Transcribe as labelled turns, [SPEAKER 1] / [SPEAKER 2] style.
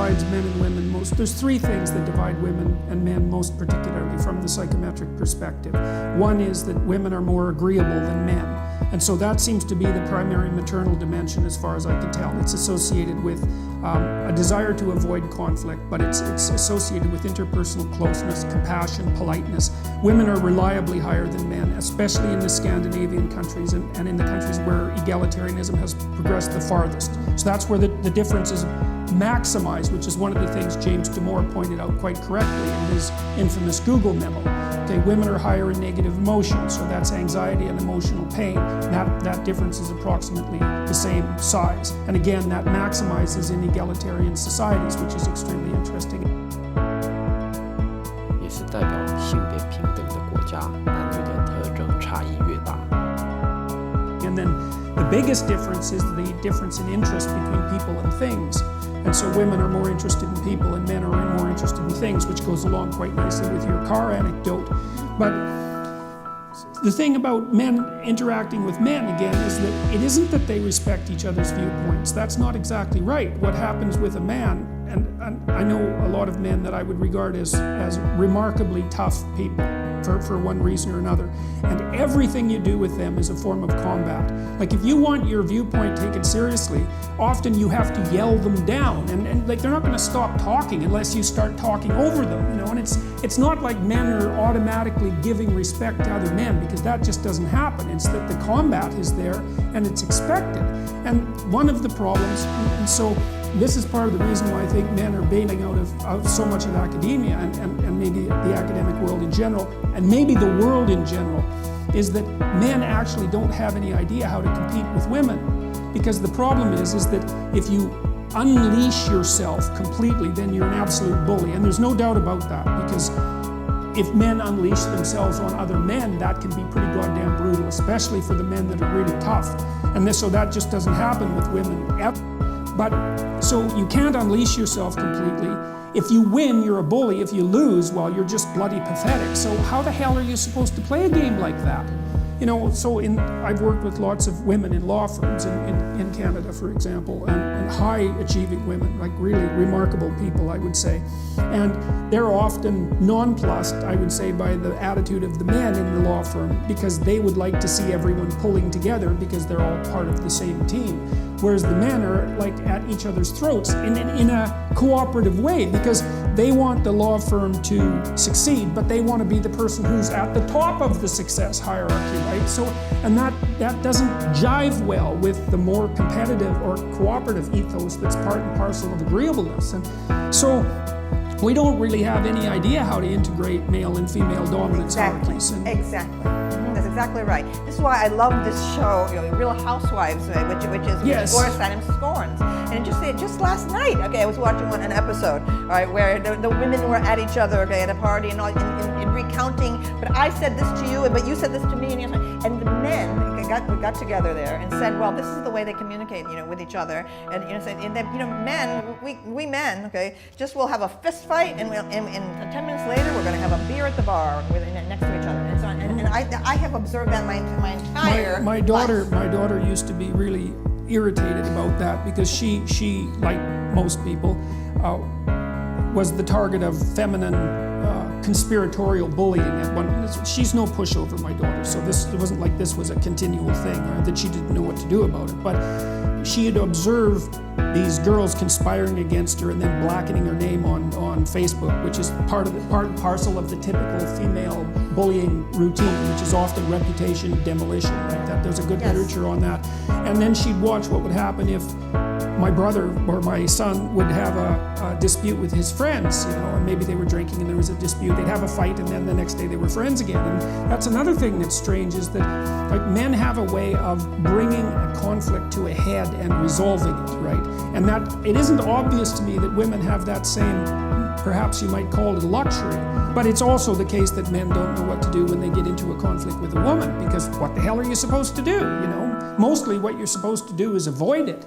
[SPEAKER 1] divides men and women most, there's three things that divide women and men most particularly from the psychometric perspective. One is that women are more agreeable than men. And so that seems to be the primary maternal dimension as far as I can tell. It's associated with a desire to avoid conflict, but it's associated with interpersonal closeness, compassion, politeness. Women are reliably higher than men, especially in the Scandinavian countries and in the countries where egalitarianism has progressed the farthest. So that's where the difference is maximized, which is one of the things James Damore pointed out quite correctly in his infamous Google memo. Okay, women are higher in negative emotions, so that's anxiety and emotional pain. That difference is approximately the same size. And again, that maximizes in egalitarian societies, which is extremely interesting.
[SPEAKER 2] 也是代表性别平等的国家，男女的特征差异越大。
[SPEAKER 1] And then the biggest difference is the difference in interest between people and things. And so women are more interested in people and men are more interested in things, which goes along quite nicely with your car anecdote. But the thing about men interacting with men, again, is that it isn't that they respect each other's viewpoints. That's not exactly right. What happens with a man, and I know a lot of men that I would regard as remarkably tough people, for one reason or another. And everything you do with them is a form of combat. Like if you want your viewpoint taken seriously, often you have to yell them down. And like they're not going to stop talking unless you start talking over them, you know. And it's not like men are automatically giving respect to other men, because that just doesn't happen. It's that the combat is there and it's expected. And one of the problems, and so this is part of the reason why I think men are bailing out of so much of academia and maybe the academic world in general, and maybe the world in general, is that men actually don't have any idea how to compete with women. Because the problem is that if you unleash yourself completely, then you're an absolute bully. And there's no doubt about that, because if men unleash themselves on other men, that can be pretty goddamn brutal, especially for the men that are really tough. And so that just doesn't happen with women ever. But so you can't unleash yourself completely. If you win, you're a bully. If you lose, well, you're just bloody pathetic. So how the hell are you supposed to play a game like that? You know, so I've worked with lots of women in law firms in Canada, for example, and high-achieving women, like really remarkable people, I would say. And they're often nonplussed, I would say, by the attitude of the men in the law firm, because they would like to see everyone pulling together because they're all part of the same team. Whereas the men are like at each other's throats in a cooperative way, because they want the law firm to succeed, but they want to be the person who's at the top of the success hierarchy, right? So, and that doesn't jive well with the more competitive or cooperative ethos that's part and parcel of agreeableness. And so we don't really have any idea how to integrate male and female dominance hierarchies.
[SPEAKER 3] Exactly. That's exactly right. This is why I love this show, you know, Real Housewives, which is Gorsuch and Scorns. And just last night, okay, I was watching an episode, all right, where the women were at each other, okay, at a party and all, in recounting. But I said this to you, but you said this to me, and the men got together there and said, well, this is the way they communicate, you know, with each other. And you know, said, and then, you know, men, we men, okay, just will have a fist fight, and 10 minutes later we're going to have a beer at the bar next to each other. And so on. And I have observed that my entire
[SPEAKER 1] my daughter used to be really irritated about that, because she like most people was the target of feminine conspiratorial bullying at one. She's no pushover, my daughter, so it wasn't like this was a continual thing, or that she didn't know what to do about it. But she had observed these girls conspiring against her and then blackening her name on Facebook, which is part and parcel of the typical female bullying routine, which is often reputation demolition, right? That there's a good literature on that. And then she'd watch what would happen if my brother or my son would have a dispute with his friends, you know, and maybe they were drinking and there was a dispute. They'd have a fight, and then the next day they were friends again. And that's another thing that's strange, is that like men have a way of bringing a conflict to a head and resolving it, right? And that it isn't obvious to me that women have that same, perhaps you might call it a luxury. But it's also the case that men don't know what to do when they get into a conflict with a woman, because what the hell are you supposed to do, you know? Mostly what you're supposed to do is avoid it.